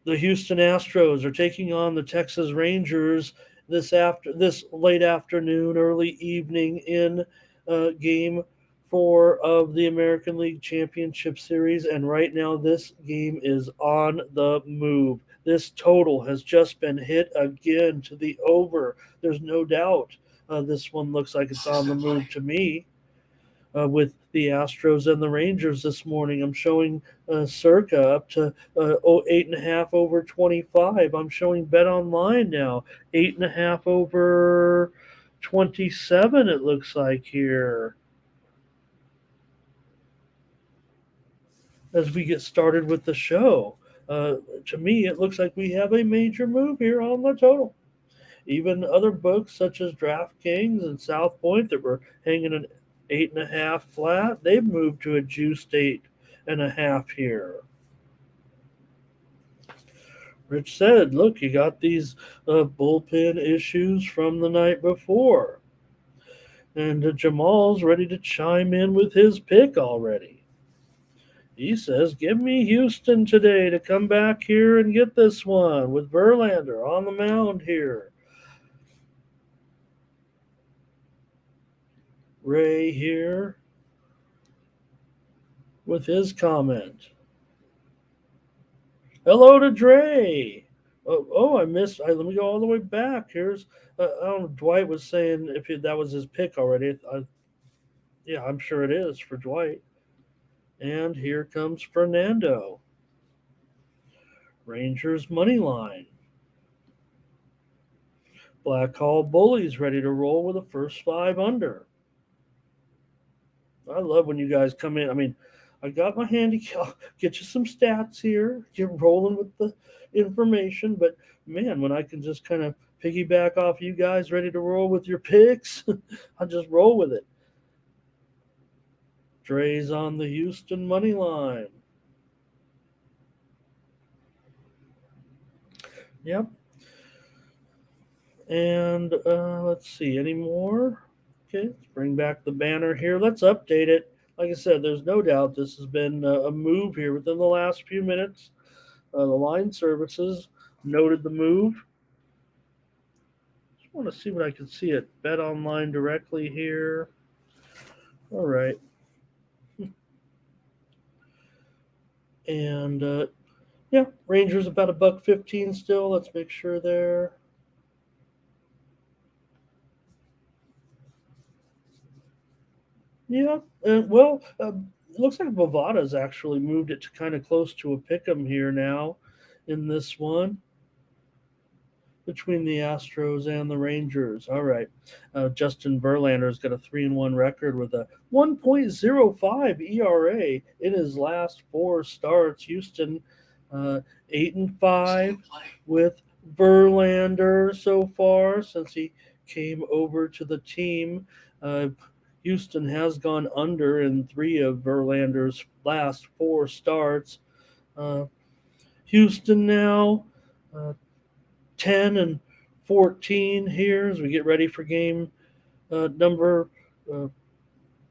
The Houston Astros are taking on the Texas Rangers this late afternoon, early evening in game 4 of the American League Championship Series, and right now this game is on the move. This total has just been hit again to the over. There's no doubt. This one looks like it's on the move to me with the Astros and the Rangers this morning. I'm showing circa up to 8.5 over 25. I'm showing Bet Online now 8.5 over 27. It looks like here as we get started with the show. To me, it looks like we have a major move here on the total. Even other books such as DraftKings and South Point that were hanging an 8.5 flat, they've moved to a juiced 8.5 here. Rich said, "Look, you got these bullpen issues from the night before," and Jamal's ready to chime in with his pick already. He says, "Give me Houston today to come back here and get this one with Verlander on the mound here." Ray here with his comment. Hello to Dre. I missed. Let me go all the way back. Here's, I don't know, Dwight was saying if that was his pick already. Yeah, I'm sure it is for Dwight. And here comes Fernando. Rangers money line. Black Hall Bullies ready to roll with the first 5 under. I love when you guys come in. I mean, I got my handicap. Get you some stats here. Get rolling with the information. But man, when I can just kind of piggyback off you guys ready to roll with your picks, I just roll with it. Dre's on the Houston money line. Yep. And let's see, any more? Okay, let's bring back the banner here. Let's update it. Like I said, there's no doubt this has been a move here within the last few minutes. The line services noted the move. Just want to see what I can see at Bet Online directly here. All right. And yeah, Rangers about $1.15 still. Let's make sure there. Yeah, well, it looks like Bovada's actually moved it to kind of close to a pick 'em here now in this one between the Astros and the Rangers. All right. Justin Verlander's got a 3-1 record with a 1.05 ERA in his last 4 starts. Houston 8-5 with Verlander so far since he came over to the team. Houston has gone under in 3 of Verlander's last 4 starts. Uh, Houston now 10-14 here as we get ready for game number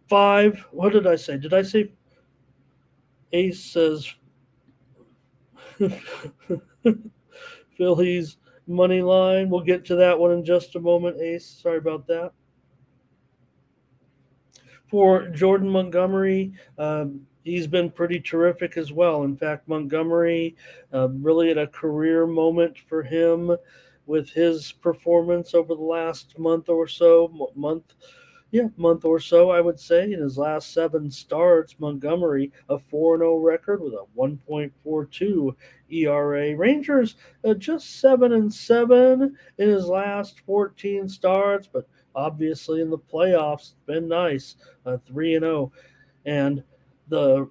5. What did I say? Did I say Ace says Phillies money line? We'll get to that one in just a moment, Ace. Sorry about that. For Jordan Montgomery, he's been pretty terrific as well. In fact, Montgomery really at a career moment for him with his performance over the last month or so. Month or so, I would say. In his last 7 starts, Montgomery a 4-0 record with a 1.42 ERA. Rangers just 7-7 in his last 14 starts, but obviously in the playoffs, it's been nice, 3-0, and the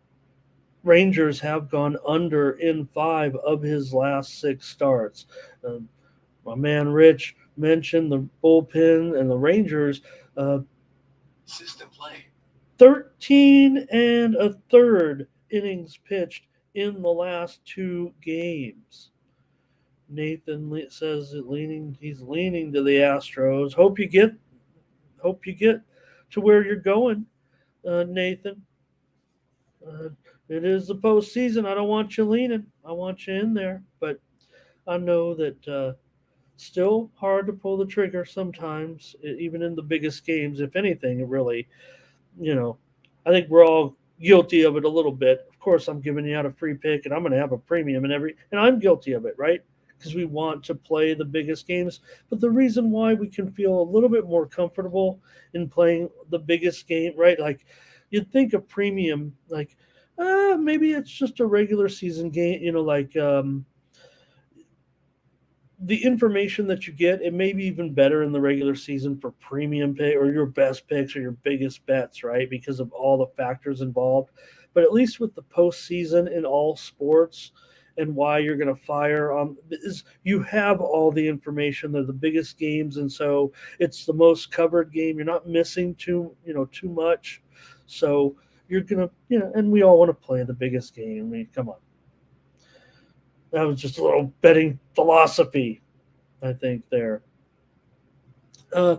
Rangers have gone under in 5 of his last 6 starts. My man Rich mentioned the bullpen and the Rangers. System play. 13 and a third innings pitched in the last 2 games. Nathan says he's leaning to the Astros. Hope you get to where you're going, Nathan. It is the postseason. I don't want you leaning. I want you in there. But I know that still hard to pull the trigger sometimes, even in the biggest games. If anything, it really, you know, I think we're all guilty of it a little bit. Of course, I'm giving you out a free pick, and I'm going to have a premium and I'm guilty of it, right? Because we want to play the biggest games. But the reason why we can feel a little bit more comfortable in playing the biggest game, right? Like you'd think a premium, like maybe it's just a regular season game, like the information that you get, it may be even better in the regular season for premium pay or your best picks or your biggest bets, right? Because of all the factors involved. But at least with the postseason in all sports and why you're going to fire is you have all the information. They're the biggest games, and so it's the most covered game. You're not missing too much. So you're gonna, and we all want to play the biggest game. I mean, come on. That was just a little betting philosophy, I think, there. Uh,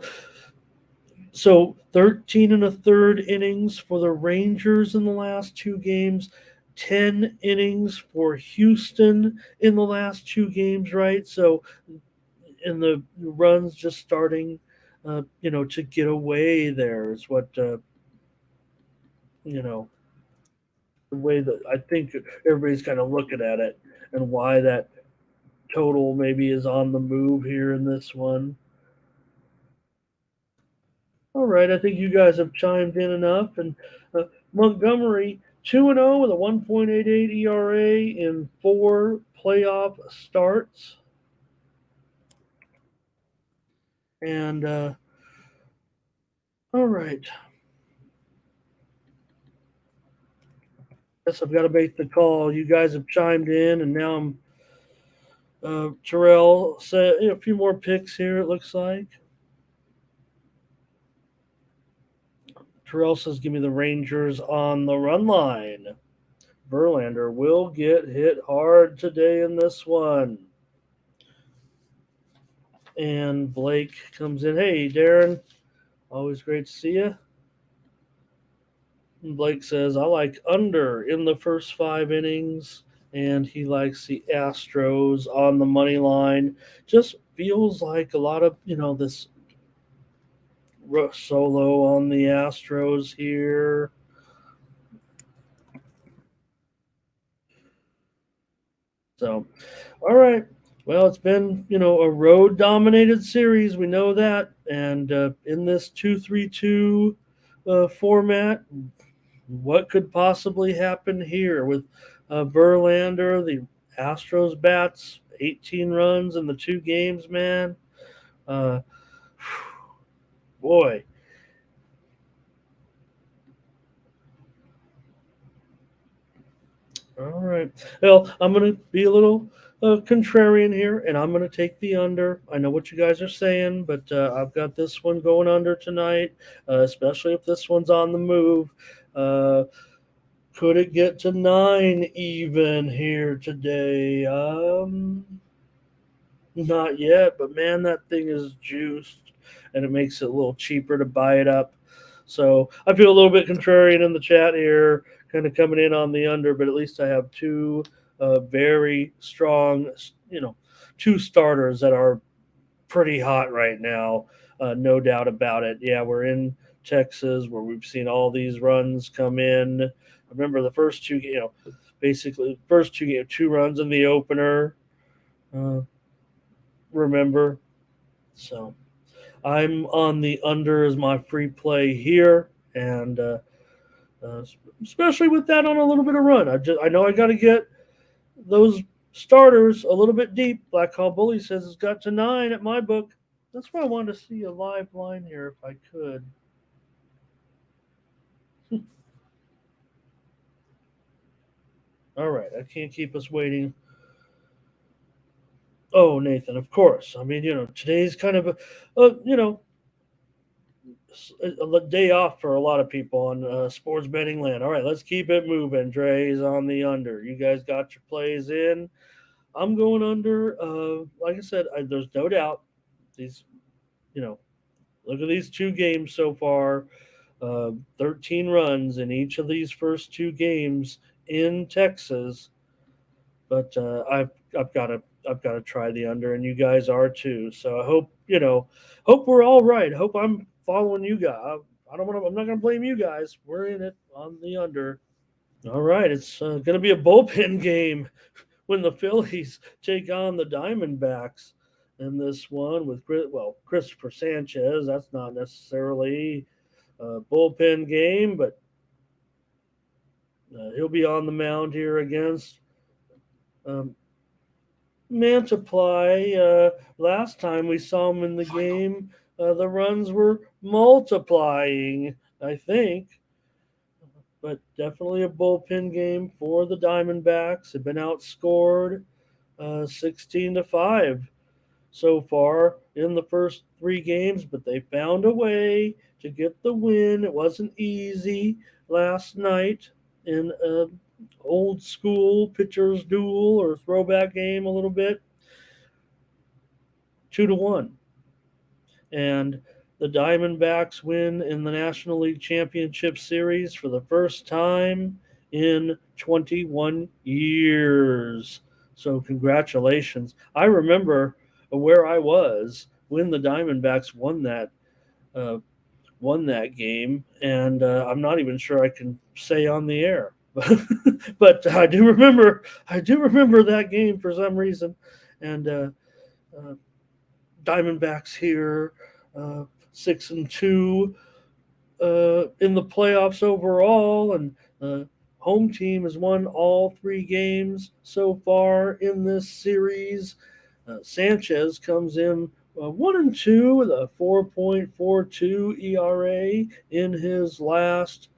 so 13 and a third innings for the Rangers in the last two games, 10 innings for Houston in the last two games, right? So, in the runs just starting, to get away there is what, you know, the way that I think everybody's kind of looking at it and why that total maybe is on the move here in this one. All right, I think you guys have chimed in enough. And Montgomery, 2-0 with a 1.88 ERA in four playoff starts. And all right, guess I've got to make the call. You guys have chimed in, and now I'm Terrell said a few more picks here. It looks like Terrell says, "Give me the Rangers on the run line." Verlander will get hit hard today in this one. And Blake comes in. Hey, Darren, always great to see you. And Blake says, I like under in the first 5 innings, and he likes the Astros on the money line. Just feels like a lot of, this solo on the Astros here. So, all right. Well, it's been, a road dominated series. We know that. And in this 2-3-2 format, what could possibly happen here with Verlander? The Astros bats 18 runs in the two games, man. Uh, boy. All right. Well, I'm going to be a little contrarian here, and I'm going to take the under. I know what you guys are saying, but I've got this one going under tonight, especially if this one's on the move. Could it get to 9 even here today? Not yet, but man, that thing is juiced, and it makes it a little cheaper to buy it up. So I feel a little bit contrarian in the chat here, kind of coming in on the under, but at least I have two very strong, two starters that are pretty hot right now, no doubt about it. Yeah, we're in Texas where we've seen all these runs come in. I remember the first two, basically the first two runs in the opener. Uh, remember, so I'm on the under as my free play here, and uh, especially with that on a little bit of run. I know I got to get those starters a little bit deep. Black Hall Bully says it's got to 9 at my book. That's why I wanted to see a live line here if I could. All right, I can't keep us waiting. Oh, Nathan, of course. I mean, today's kind of a day off for a lot of people on sports betting land. All right, let's keep it moving. Dre's on the under. You guys got your plays in. I'm going under. Like I said, there's no doubt these, look at these two games so far. 13 runs in each of these first two games in Texas. But I've got to I've got to try the under, and you guys are too. So I hope we're all right. Hope I'm following you guys. I don't want to. I'm not going to blame you guys. We're in it on the under. All right, it's going to be a bullpen game when the Phillies take on the Diamondbacks in this one with Christopher Sanchez. That's not necessarily a bullpen game, but he'll be on the mound here against um, Mantiply. Last time we saw him in the game, the runs were multiplying, I think. But definitely a bullpen game for the Diamondbacks. Have been outscored 16-5 so far in the first three games, but they found a way to get the win. It wasn't easy last night in an old school pitchers duel or throwback game a little bit. 2-1. And the Diamondbacks win in the National League Championship Series for the first time in 21 years. So congratulations. I remember where I was when the Diamondbacks uh, won that game, and I'm not even sure I can say on the air. But I do remember that game for some reason, and uh, Diamondbacks here, 6-2 in the playoffs overall, and the home team has won all three games so far in this series. Sanchez comes in 1-2 with a 4.42 ERA in his last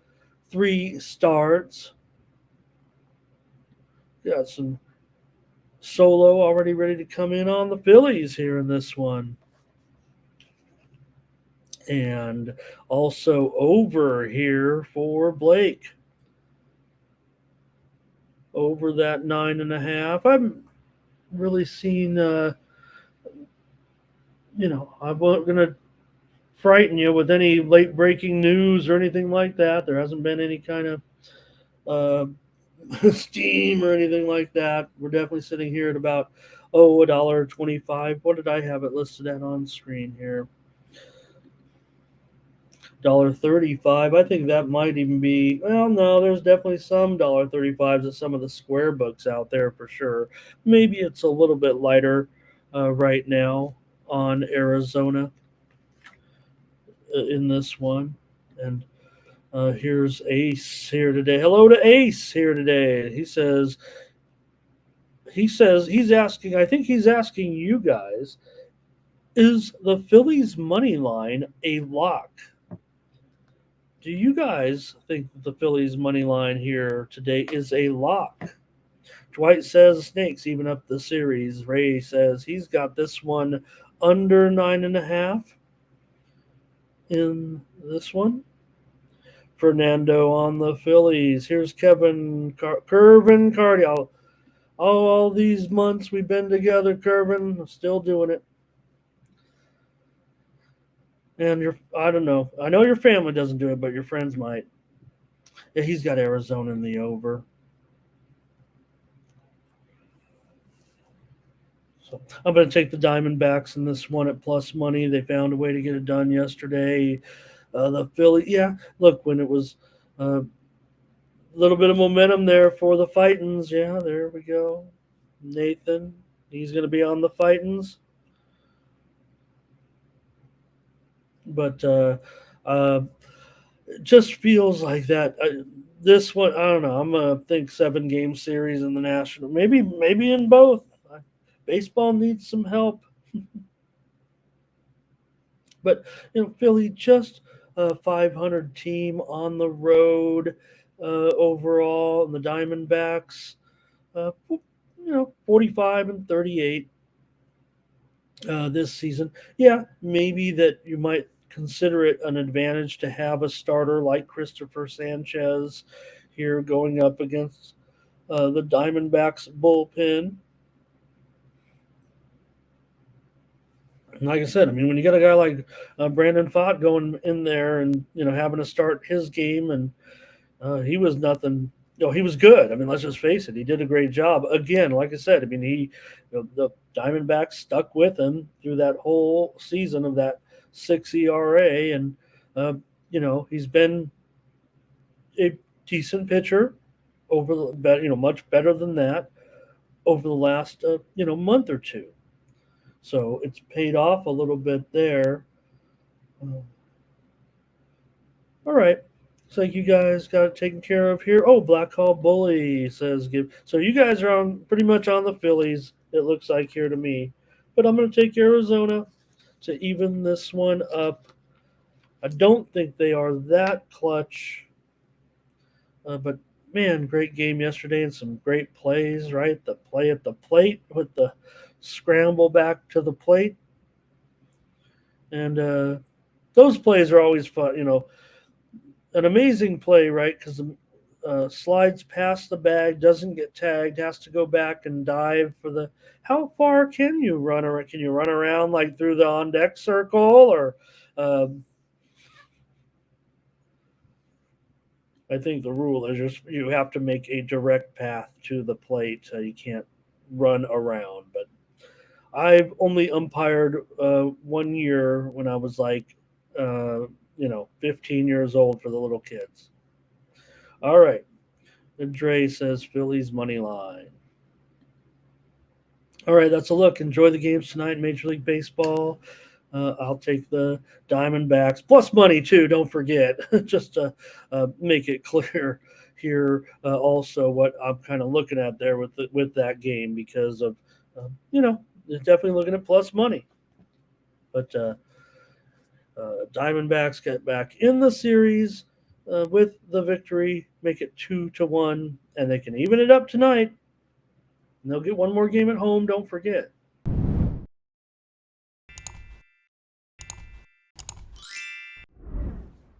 three starts. Got some solo already ready to come in on the Phillies here in this one. And also over here for Blake. Over that 9.5. I haven't really seen, I'm not going to frighten you with any late breaking news or anything like that. There hasn't been any kind of steam or anything like that. We're definitely sitting here at about, $1.25. What did I have it listed at on screen here? $1.35. I think that might even be, well, no, there's definitely some $1.35s at some of the square books out there for sure. Maybe it's a little bit lighter right now on Arizona in this one. And here's Ace here today. Hello to Ace here today. He's asking, I think he's asking you guys, is the Phillies money line a lock? Do you guys think the Phillies money line here today is a lock? Dwight says Snakes even up the series. Ray says he's got this one under 9.5 in this one. Fernando on the Phillies. Here's Kevin Curvin Cardio. All these months we've been together, Curvin. Still doing it. And I don't know. I know your family doesn't do it, but your friends might. Yeah, he's got Arizona in the over. So I'm going to take the Diamondbacks in this one at plus money. They found a way to get it done yesterday. The Philly, yeah. Look, when it was a little bit of momentum there for the Fightins. Yeah, there we go. Nathan, he's going to be on the Fightins. But it just feels like that. This one, I don't know. I'm gonna think 7-game series in the National. Maybe in both. Baseball needs some help. But Philly just a 500 team on the road overall, and the Diamondbacks, 45-38 this season. Yeah, maybe that you might consider it an advantage to have a starter like Christopher Sanchez here going up against the Diamondbacks bullpen. And like I said, I mean, when you got a guy like Brandon Pfaadt going in there and having to start his game, and he was nothing he was good. I mean, let's just face it, he did a great job. Again, like I said, I mean, the Diamondbacks stuck with him through that whole season of that 6 ERA, and uh, he's been a decent pitcher over the much better than that over the last month or two. So it's paid off a little bit there. Uh, all right. So you guys got it taken care of here. Oh, Black Hall Bully says give. So you guys are on pretty much on the Phillies. It looks like here to me, but I'm going to take Arizona to even this one up. I don't think they are that clutch, but man, great game yesterday and some great plays. Right, the play at the plate with the scramble back to the plate, and those plays are always fun. An amazing play, right? Because slides past the bag, doesn't get tagged, has to go back and dive for the. How far can you run around? Can you run around like through the on deck circle, or um, I think the rule is just you have to make a direct path to the plate. You can't run around. But I've only umpired 1 year when I was like, 15 years old for the little kids. All right. And Dre says Phillies money line. All right, that's a look. Enjoy the games tonight in Major League Baseball. I'll take the Diamondbacks plus money too. Don't forget, just to make it clear here. Also, what I'm kind of looking at there with that game because of definitely looking at plus money. But Diamondbacks get back in the series with the victory, make it 2-1, and they can even it up tonight. And they'll get one more game at home. Don't forget.